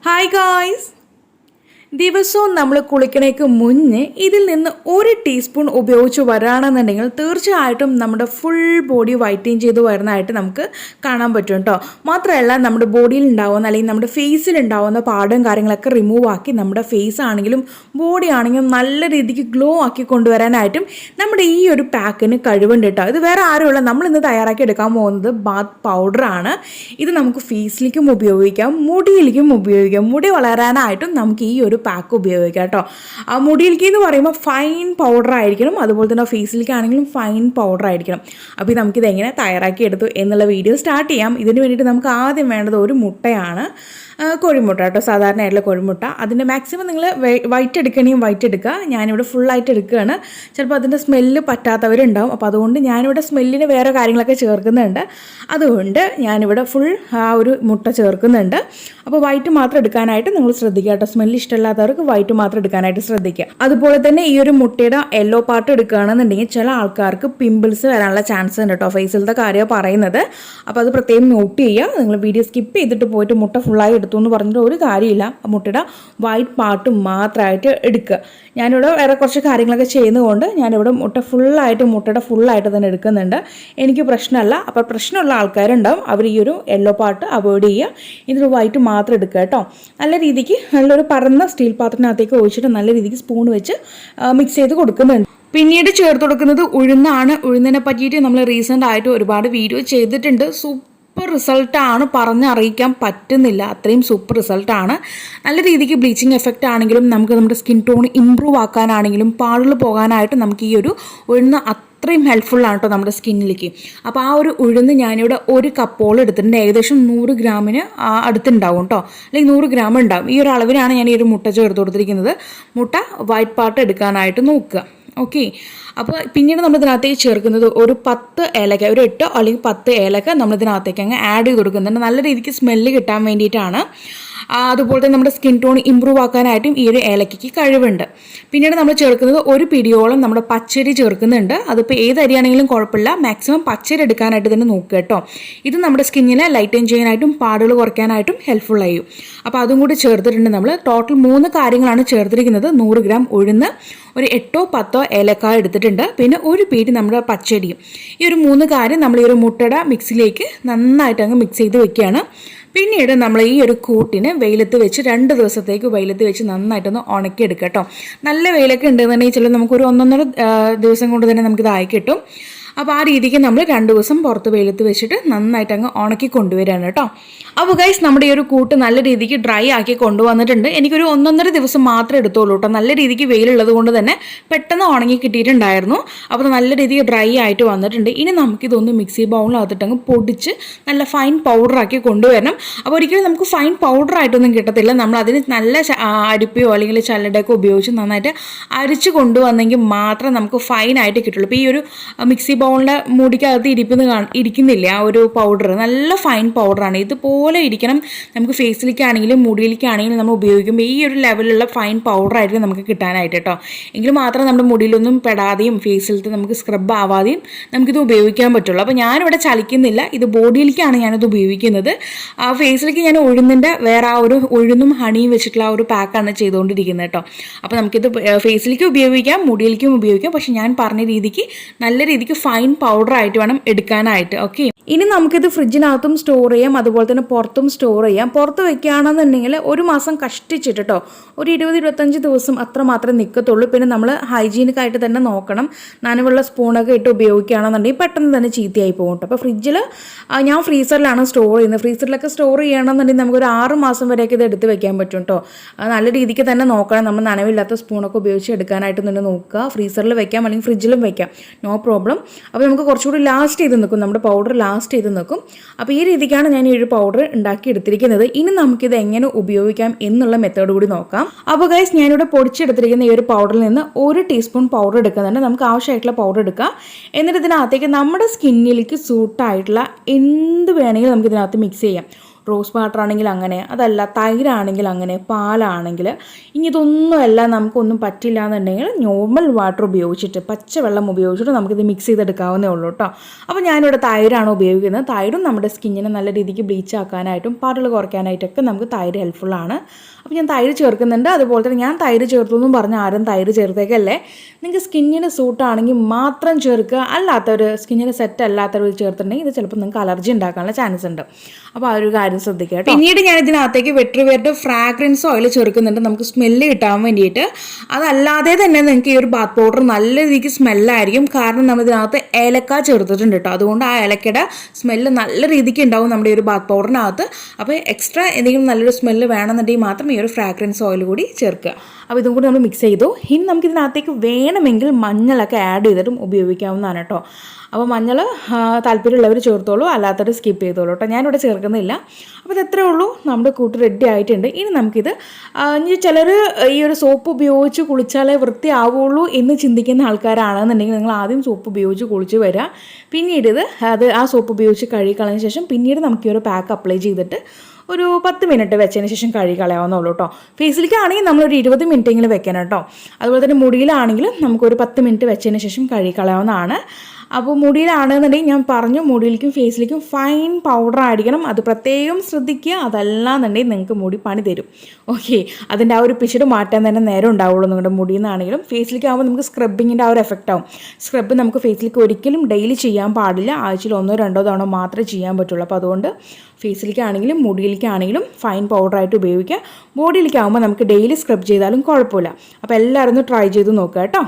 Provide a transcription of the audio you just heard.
Hi guys! ദിവസവും നമ്മൾ കുളിക്കണേക്ക് മുന്നേ ഇതിൽ നിന്ന് 1 ടീസ്പൂൺ ഉപയോഗിച്ച് വരാണെന്നുണ്ടെങ്കിൽ തീർച്ചയായിട്ടും നമ്മുടെ ഫുൾ ബോഡി വൈറ്റൻ ചെയ്ത് വരുന്നതായിട്ട് നമുക്ക് കാണാൻ പറ്റും കേട്ടോ. മാത്രമല്ല നമ്മുടെ ബോഡിയിൽ ഉണ്ടാവുന്ന അല്ലെങ്കിൽ നമ്മുടെ ഫേസിൽ ഉണ്ടാവുന്ന പാടും കാര്യങ്ങളൊക്കെ റിമൂവ് ആക്കി നമ്മുടെ ഫേസ് ആണെങ്കിലും ബോഡി ആണെങ്കിലും നല്ല രീതിക്ക് ഗ്ലോ ആക്കി കൊണ്ടുവരാനായിട്ടും നമ്മുടെ ഈ ഒരു പാക്കിന് കഴിവുണ്ട് കേട്ടോ. ഇത് വേറെ ആരുമല്ല, നമ്മളിന്ന് തയ്യാറാക്കി എടുക്കാൻ പോകുന്നത് ബാത്ത് പൗഡറാണ്. ഇത് നമുക്ക് ഫേസിലേക്കും ഉപയോഗിക്കാം, മുടിയിലേക്കും ഉപയോഗിക്കാം. മുടി വളരാനായിട്ടും നമുക്ക് ഈ ഒരു പാക്ക് ഉപയോഗിക്കാം കേട്ടോ. ആ മുടിയിലേക്ക് എന്ന് പറയുമ്പോൾ ഫൈൻ പൗഡർ ആയിരിക്കണം, അതുപോലെ തന്നെ ഫേസിലേക്ക് ആണെങ്കിലും ഫൈൻ പൗഡർ ആയിരിക്കണം. അപ്പോൾ നമുക്കിത് എങ്ങനെ തയ്യാറാക്കി എടുത്തു എന്നുള്ള വീഡിയോ സ്റ്റാർട്ട് ചെയ്യാം. ഇതിന് വേണ്ടിയിട്ട് നമുക്ക് ആദ്യം വേണ്ടത് ഒരു മുട്ടയാണ്, കോഴിമുട്ട കേട്ടോ, സാധാരണയായിട്ടുള്ള കോഴിമുട്ട. അതിൻ്റെ മാക്സിമം നിങ്ങൾ വൈറ്റ് എടുക്കണമെങ്കിൽ വൈറ്റ് എടുക്കുക. ഞാനിവിടെ ഫുള്ളായിട്ട് എടുക്കുകയാണ്. ചിലപ്പോൾ അതിൻ്റെ സ്മെല്ല് പറ്റാത്തവരുണ്ടാവും, അപ്പോൾ അതുകൊണ്ട് ഞാനിവിടെ സ്മെല്ലിന് വേറെ കാര്യങ്ങളൊക്കെ ചേർക്കുന്നുണ്ട്. അതുകൊണ്ട് ഞാനിവിടെ ഫുൾ ആ ഒരു മുട്ട ചേർക്കുന്നുണ്ട്. അപ്പോൾ വൈറ്റ് മാത്രം എടുക്കാനായിട്ട് നിങ്ങൾ ശ്രദ്ധിക്കുക കേട്ടോ. സ്മെല്ല് ഇഷ്ടമില്ലാത്തവർക്ക് വൈറ്റ് മാത്രം എടുക്കാനായിട്ട് ശ്രദ്ധിക്കുക. അതുപോലെ തന്നെ ഈ ഒരു മുട്ടയുടെ യെല്ലോ പാർട്ട് എടുക്കുകയാണെന്നുണ്ടെങ്കിൽ ചില ആൾക്കാർക്ക് പിമ്പിൾസ് വരാനുള്ള ചാൻസ് ഉണ്ട് കേട്ടോ. ഫേസിലത്തെ കാര്യമാണ് പറയുന്നത്. അപ്പോൾ അത് പ്രത്യേകം നോട്ട് ചെയ്യുക. നിങ്ങൾ വീഡിയോ സ്കിപ്പ് ചെയ്തിട്ട് പോയിട്ട് മുട്ട ഫുള്ളായി എടുത്തു എന്ന് പറഞ്ഞിട്ട് ഒരു കാര്യമില്ല. മുട്ടയുടെ വൈറ്റ് പാർട്ട് മാത്രമായിട്ട് എടുക്കുക. ഞാനിവിടെ വേറെ കുറച്ച് കാര്യങ്ങളൊക്കെ ചെയ്യുന്നതുകൊണ്ട് ഞാനിവിടെ മുട്ടയുടെ ഫുള്ളായിട്ട് തന്നെ എടുക്കുന്നുണ്ട്. എനിക്ക് പ്രശ്നമല്ല. അപ്പോൾ പ്രശ്നമുള്ള ആൾക്കാരുണ്ടാവും, അവർ ഈ ഒരു യെല്ലോ പാർട്ട് അവോയ്ഡ് ചെയ്യുക. ഇതിൽ വൈറ്റ് മാത്രം എടുക്കുക കേട്ടോ. നല്ല രീതിക്ക് നല്ലൊരു പറന്ന സ്റ്റീൽ പാത്രത്തിനകത്തേക്ക് ഒഴിച്ചിട്ട് നല്ല രീതിക്ക് സ്പൂൺ വെച്ച് മിക്സ് ചെയ്ത് കൊടുക്കുന്നുണ്ട്. പിന്നീട് ചേർത്ത് കൊടുക്കുന്നത് ഉഴുന്നാണ്. ഉഴുന്നിനെ പറ്റിയിട്ട് നമ്മൾ റീസെൻ്റ് ആയിട്ട് ഒരുപാട് വീഡിയോ ചെയ്തിട്ടുണ്ട്. സൂപ്പർ റിസൾട്ടാണ്, പറഞ്ഞറിയിക്കാൻ പറ്റുന്നില്ല, അത്രയും സൂപ്പർ റിസൾട്ടാണ്. നല്ല രീതിക്ക് ബ്ലീച്ചിങ് എഫക്റ്റ് ആണെങ്കിലും നമുക്ക് നമ്മുടെ സ്കിൻ ടോൺ ഇമ്പ്രൂവ് ആക്കാനാണെങ്കിലും പാടുകൾ പോകാനായിട്ട് നമുക്ക് ഈ ഒരു ഉഴുന്ന് അത്രയും ഹെൽപ്ഫുള്ളാണ് കേട്ടോ നമ്മുടെ സ്കിന്നിലേക്ക്. അപ്പോൾ ആ ഒരു ഉഴുന്ന് ഞാനിവിടെ 1 കപ്പോളം എടുത്തിട്ടുണ്ട്. ഏകദേശം 100 ഗ്രാമിന് അടുത്തുണ്ടാവും കേട്ടോ, അല്ലെങ്കിൽ 100 ഗ്രാം ഉണ്ടാവും. ഈ ഒരു അളവിനാണ് ഞാൻ ഈ ഒരു മുട്ട ചേർത്ത് കൊടുത്തിരിക്കുന്നത്. മുട്ട വൈറ്റ് പാർട്ട് എടുക്കാനായിട്ട് നോക്കുക. ഓക്കെ, അപ്പോൾ പിന്നീട് നമ്മൾ ഇതിനകത്തേക്ക് ചേർക്കുന്നത് ഒരു 10 ഏലക്ക, ഒരു 8 അല്ലെങ്കിൽ 10 ഏലക്ക നമ്മൾ ഇതിനകത്തേക്ക് അങ്ങ് ആഡ് ചെയ്ത് കൊടുക്കുന്നുണ്ട്. നല്ല രീതിക്ക് സ്മെല്ല് കിട്ടാൻ വേണ്ടിയിട്ടാണ്. അതുപോലെ തന്നെ നമ്മുടെ സ്കിൻ ടോൺ ഇമ്പ്രൂവ് ആക്കാനായിട്ടും ഈ ഒരു ഏലക്കയ്ക്ക് കഴിവുണ്ട്. പിന്നീട് നമ്മൾ ചേർക്കുന്നത് 1 പിടിയോളം നമ്മുടെ പച്ചരി ചേർക്കുന്നുണ്ട്. അതിപ്പോൾ ഏത് അരിയാണെങ്കിലും കുഴപ്പമില്ല, മാക്സിമം പച്ചരി എടുക്കാനായിട്ട് തന്നെ നോക്കുക കേട്ടോ. ഇത് നമ്മുടെ സ്കിന്നിനെ ലൈറ്റൻ ചെയ്യാനായിട്ടും പാടുകൾ കുറയ്ക്കാനായിട്ടും ഹെൽപ്ഫുൾ ആയും. അപ്പോൾ അതും കൂടി ചേർത്തിട്ടുണ്ട്. നമ്മൾ ടോട്ടൽ 3 കാര്യങ്ങളാണ് ചേർത്തിരിക്കുന്നത്. 100 ഗ്രാം ഉഴുന്ന്, ഒരു 8-10 ഏലക്കായ എടുത്തിട്ടുണ്ട്, പിന്നെ 1 പിടി നമ്മുടെ പച്ചരിയും. ഈ ഒരു 3 കാര്യം നമ്മൾ ഈ ഒരു മുട്ടയുടെ മിക്സിലേക്ക് നന്നായിട്ട് അങ്ങ് മിക്സ് ചെയ്ത് വെക്കുകയാണ്. പിന്നീട് നമ്മൾ ഈ ഒരു കൂട്ടിന് വെയിലത്ത് വെച്ച് 2 ദിവസത്തേക്ക് വെയിലത്ത് വെച്ച് നന്നായിട്ടൊന്ന് ഉണക്കിയെടുക്കുക കേട്ടോ. നല്ല വെയിലൊക്കെ ഉണ്ടെന്നുണ്ടെങ്കിൽ ചില നമുക്കൊരു 1-1.5 ദിവസം കൊണ്ട് തന്നെ നമുക്കിതായി കിട്ടും. അപ്പോൾ ആ രീതിക്ക് നമ്മൾ 2 ദിവസം പുറത്ത് വെയിലത്ത് വെച്ചിട്ട് നന്നായിട്ട് അങ്ങ് ഉണക്കി കൊണ്ടുവരികയാണ് കേട്ടോ. അപ്പോൾ ഗൈസ്, നമ്മുടെ ഈ ഒരു കൂട്ട് നല്ല രീതിക്ക് ഡ്രൈ ആക്കി കൊണ്ടുവന്നിട്ടുണ്ട്. എനിക്കൊരു 1-1.5 ദിവസം മാത്രമേ എടുത്തോളൂ കേട്ടോ. നല്ല രീതിക്ക് വെയിലുള്ളത് കൊണ്ട് തന്നെ പെട്ടെന്ന് ഉണങ്ങി കിട്ടിയിട്ടുണ്ടായിരുന്നു. അപ്പോൾ നല്ല രീതിക്ക് ഡ്രൈ ആയിട്ട് വന്നിട്ടുണ്ട്. ഇനി നമുക്കിതൊന്ന് മിക്സി ബൗളിനകത്തിട്ടങ്ങ് പൊടിച്ച് നല്ല ഫൈൻ പൗഡറാക്കി കൊണ്ടുവരണം. അപ്പോൾ ഒരിക്കലും നമുക്ക് ഫൈൻ പൗഡറായിട്ടൊന്നും കിട്ടത്തില്ല. നമ്മൾ അതിന് നല്ല അരിപ്പയോ അല്ലെങ്കിൽ ചല്ലടയൊക്കെ ഉപയോഗിച്ച് നന്നായിട്ട് അരിച്ച് കൊണ്ടുവന്നെങ്കിൽ മാത്രമേ നമുക്ക് ഫൈനായിട്ട് കിട്ടുള്ളൂ. അപ്പോൾ ഈ ഒരു മിക്സി ബൗളിൻ്റെ മൂടിക്കകത്ത് ഇരിക്കുന്നില്ല ആ ഒരു പൗഡർ, നല്ല ഫൈൻ പൗഡറാണ്. ഇതുപോലെ ഇരിക്കണം നമുക്ക് ഫേസിലേക്കാണെങ്കിലും മുടിയിലേക്കാണെങ്കിലും നമ്മൾ ഉപയോഗിക്കുമ്പോൾ ഈ ഒരു ലെവലിലുള്ള ഫൈൻ പൗഡറായിട്ട് നമുക്ക് കിട്ടാനായിട്ട് കേട്ടോ. എങ്കിൽ മാത്രമേ നമ്മുടെ മുടിയിലൊന്നും പെടാതെയും ഫേസിലത്തെ നമുക്ക് സ്ക്രബ് ആവാതെയും നമുക്കിത് ഉപയോഗിക്കാൻ പറ്റുള്ളൂ. അപ്പോൾ ഞാനിവിടെ ചലിക്കുന്നില്ല, ഇത് ബോഡിയിലേക്കാണ് ഞാനിത് ഉപയോഗിക്കുന്നത്. ഫേസിലേക്ക് ഞാൻ ഉഴുന്നിൻ്റെ വേറെ ആ ഒരു ഉഴുന്നും ഹണിയും വെച്ചിട്ടുള്ള ആ ഒരു പാക്കാണ് ചെയ്തുകൊണ്ടിരിക്കുന്നത് കേട്ടോ. അപ്പോൾ നമുക്കിത് ഫേസിലേക്ക് ഉപയോഗിക്കാം, മുടിയിലേക്കും ഉപയോഗിക്കാം. പക്ഷേ ഞാൻ പറഞ്ഞ രീതിക്ക് നല്ല രീതിക്ക് ഫൈൻ പൗഡറായിട്ട് വേണം എടുക്കാനായിട്ട്. ഓക്കെ, ഇനി നമുക്കിത് ഫ്രിഡ്ജിനകത്തും സ്റ്റോർ ചെയ്യാം, അതുപോലെ തന്നെ പുറത്തും സ്റ്റോർ ചെയ്യാം. പുറത്ത് വെക്കുകയാണെന്നുണ്ടെങ്കിൽ 1 മാസം കഷ്ടിച്ചിട്ട് കേട്ടോ, ഒരു 20-25 ദിവസം അത്ര മാത്രമേ നിൽക്കത്തുള്ളൂ. പിന്നെ നമ്മൾ ഹൈജീനിക്കായിട്ട് തന്നെ നോക്കണം. നനവുള്ള സ്പൂണൊക്കെ ഇട്ട് ഉപയോഗിക്കുകയാണെന്നുണ്ടെങ്കിൽ പെട്ടെന്ന് തന്നെ ചീത്തയായി പോകും കേട്ടോ. അപ്പോൾ ഫ്രിഡ്ജിൽ ഞാൻ ഫ്രീസറിലാണ് സ്റ്റോർ ചെയ്യുന്നത്. ഫ്രീസറിലൊക്കെ സ്റ്റോർ ചെയ്യണമെന്നുണ്ടെങ്കിൽ നമുക്കൊരു 6 മാസം വരെയൊക്കെ ഇത് എടുത്ത് വെക്കാൻ പറ്റും കേട്ടോ. നല്ല രീതിക്ക് തന്നെ നോക്കണം. നമ്മൾ നനവില്ലാത്ത സ്പൂണൊക്കെ ഉപയോഗിച്ച് എടുക്കാനായിട്ട് തന്നെ നോക്കുക. ഫ്രീസറിൽ വെക്കാം അല്ലെങ്കിൽ ഫ്രിഡ്ജിലും വെക്കാം, നോ പ്രോബ്ലം. അപ്പോൾ നമുക്ക് കുറച്ചുകൂടി ലാസ്റ്റ് ചെയ്ത് നിൽക്കും, നമ്മുടെ പൗഡർ ലാസ്റ്റ് ചെയ്ത് നിൽക്കും. അപ്പോൾ ഈ രീതിക്കാണ് ഞാൻ ഈ ഒരു പൗഡർ ഉണ്ടാക്കി എടുത്തിരിക്കുന്നത്. ഇനി നമുക്കിത് എങ്ങനെ ഉപയോഗിക്കാം എന്നുള്ള മെത്തേഡ് കൂടി നോക്കാം. അപ്പോൾ ഗൈസ്, ഞാനിവിടെ പൊടിച്ചെടുത്തിരിക്കുന്ന ഈ ഒരു പൗഡറിൽ നിന്ന് 1 ടീസ്പൂൺ പൗഡർ എടുക്കുന്നുണ്ട്. നമുക്ക് ആവശ്യമായിട്ടുള്ള പൗഡർ എടുക്കാം. എന്നിട്ട് ഇതിനകത്തേക്ക് നമ്മുടെ സ്കിന്നിലേക്ക് സൂട്ടായിട്ടുള്ള എന്ത് വേണമെങ്കിലും നമുക്ക് ഇതിനകത്ത് മിക്സ് ചെയ്യാം. റോസ് വാട്ടർ ആണെങ്കിൽ അങ്ങനെ, അതല്ല തൈരാണെങ്കിൽ അങ്ങനെ, പാലാണെങ്കിൽ. ഇനി ഇതൊന്നുമല്ല നമുക്കൊന്നും പറ്റില്ല എന്നുണ്ടെങ്കിൽ നോർമൽ വാട്ടർ ഉപയോഗിച്ചിട്ട്, പച്ചവെള്ളം ഉപയോഗിച്ചിട്ട് നമുക്കിത് മിക്സ് ചെയ്തെടുക്കാവുന്നേ ഉള്ളൂ കേട്ടോ. അപ്പോൾ ഞാനിവിടെ തൈരാണ് ഉപയോഗിക്കുന്നത്. തൈരും നമ്മുടെ സ്കിന്നിനെ നല്ല രീതിക്ക് ബ്ലീച്ച് ആക്കാനായിട്ടും പാടുകൾ കുറയ്ക്കാനായിട്ടൊക്കെ നമുക്ക് തൈര് ഹെൽപ്ഫുള്ളാണ്. അപ്പോൾ ഞാൻ തൈര് ചേർക്കുന്നുണ്ട്. അതുപോലെ തന്നെ ഞാൻ തൈര് ചേർത്തു എന്നും പറഞ്ഞ് ആരും തൈര് ചേർത്തേക്കല്ലേ. നിങ്ങൾക്ക് സ്കിന്നിന് സൂട്ടാണെങ്കിൽ മാത്രം ചേർക്കുക. അല്ലാത്തവർ സ്കിന്നിന് സെറ്റ് അല്ലാത്തവർ ചേർത്തിട്ടുണ്ടെങ്കിൽ ഇത് ചിലപ്പോൾ നിങ്ങൾക്ക് അലർജി ഉണ്ടാക്കാനുള്ള ചാൻസ് ഉണ്ട്. അപ്പോൾ ആ ഒരു കാര്യം ശ്രദ്ധിക്കുക കേട്ടോ. പിന്നീട് ഞാൻ ഇതിനകത്തേക്ക് വെട്രിവേറിൻ്റെ ഫ്രാഗ്രൻസ് ഓയിൽ ചേർക്കുന്നുണ്ട്, നമുക്ക് സ്മെല്ല് കിട്ടാൻ വേണ്ടിയിട്ട്. അതല്ലാതെ തന്നെ നിങ്ങൾക്ക് ഈ ഒരു ബാത്ത് പൗഡർ നല്ല രീതിക്ക് സ്മെല്ലായിരിക്കും. കാരണം നമ്മൾ ഇതിനകത്ത് ഏലക്ക ചേർത്തിട്ടുണ്ട് കേട്ടോ. അതുകൊണ്ട് ആ ഏലക്കയുടെ സ്മെല്ല് നല്ല രീതിക്ക് ഉണ്ടാവും നമ്മുടെ ഈ ഒരു ബാത്ത് പൗഡറിനകത്ത്. അപ്പോൾ എക്സ്ട്രാ എന്തെങ്കിലും നല്ലൊരു സ്മെല്ല് വേണമെന്നുണ്ടെങ്കിൽ മാത്രം ഈ ഒരു ഫ്രാഗ്രൻസ് ഓയിൽ കൂടി ചേർക്കുക. അപ്പോൾ ഇതും കൂടി നമ്മൾ മിക്സ് ചെയ്തു. ഇനി നമുക്കിതിനകത്തേക്ക് വേണമെങ്കിൽ മഞ്ഞളൊക്കെ ആഡ് ചെയ്തിട്ടും ഉപയോഗിക്കാവുന്നതാണ് കേട്ടോ. അപ്പോൾ മഞ്ഞൾ താല്പര്യമുള്ളവർ ചേർത്തോളൂ, അല്ലാത്തവർ സ്കിപ്പ് ചെയ്തോളൂ കേട്ടോ. ഞാനിവിടെ ചേർക്കുന്നില്ല. അപ്പോൾ ഇത് എത്രയേ ഉള്ളൂ, നമ്മുടെ കൂട്ട് റെഡി ആയിട്ടുണ്ട്. ഇനി നമുക്കിത് ഇനി ചിലർ ഈ ഒരു സോപ്പ് ഉപയോഗിച്ച് കുളിച്ചാലേ വൃത്തിയാവുള്ളൂ എന്ന് ചിന്തിക്കുന്ന ആൾക്കാരാണെന്നുണ്ടെങ്കിൽ നിങ്ങൾ ആദ്യം സോപ്പ് ഉപയോഗിച്ച് കുളിച്ച് വരിക. പിന്നീട് ആ സോപ്പ് ഉപയോഗിച്ച് കഴുകി കളഞ്ഞ ശേഷം പിന്നീട് നമുക്ക് ഈ ഒരു പാക്ക് അപ്ലൈ ചെയ്തിട്ട് ഒരു 10 മിനിറ്റ് വെച്ചതിന് ശേഷം കഴുകി കളയാവുന്നുള്ളൂ കേട്ടോ. ഫേസിലേക്കാണെങ്കിൽ നമ്മളൊരു 20 മിനിറ്റെങ്കിലും വെക്കണം കേട്ടോ. അതുപോലെ തന്നെ മുടിയിലാണെങ്കിൽ നമുക്കൊരു 10 മിനിറ്റ് വെച്ചതിന് ശേഷം കഴുകി കളയാവുന്നതാണ്. അപ്പോൾ മുടിയിലാണെന്നുണ്ടെങ്കിൽ ഞാൻ പറഞ്ഞു, മുടിയിലേക്കും ഫേസിലേക്കും ഫൈൻ പൗഡർ ആയിരിക്കണം. അത് പ്രത്യേകം ശ്രദ്ധിക്കുക. അതല്ലാന്നുണ്ടെങ്കിൽ നിങ്ങൾക്ക് മുടി പണി തരും. ഓക്കെ, അതിൻ്റെ ആ ഒരു പിശട് മാറ്റാൻ തന്നെ നേരം ഉണ്ടാവുള്ളൂ നിങ്ങളുടെ മുടിയിൽ നിന്നാണെങ്കിലും. ഫേസിലേക്ക് ആകുമ്പോൾ നമുക്ക് സ്ക്രബിങ്ങിൻ്റെ ആ ഒരു എഫക്റ്റ് ആവും. സ്ക്രബ് നമുക്ക് ഫേസിലേക്ക് ഒരിക്കലും ഡെയിലി ചെയ്യാൻ പാടില്ല. ആഴ്ചയിൽ 1-2 തവണ മാത്രമേ ചെയ്യാൻ പറ്റുള്ളൂ. അപ്പോൾ അതുകൊണ്ട് ഫേസിലേക്കാണെങ്കിലും മുടിയിലേക്കാണെങ്കിലും ഫൈൻ പൗഡറായിട്ട് ഉപയോഗിക്കുക. ബോഡിയിലേക്കാകുമ്പോൾ നമുക്ക് ഡെയിലി സ്ക്രബ് ചെയ്താലും കുഴപ്പമില്ല. അപ്പോൾ എല്ലാവരും ഒന്ന് ട്രൈ ചെയ്ത് നോക്കുക കേട്ടോ.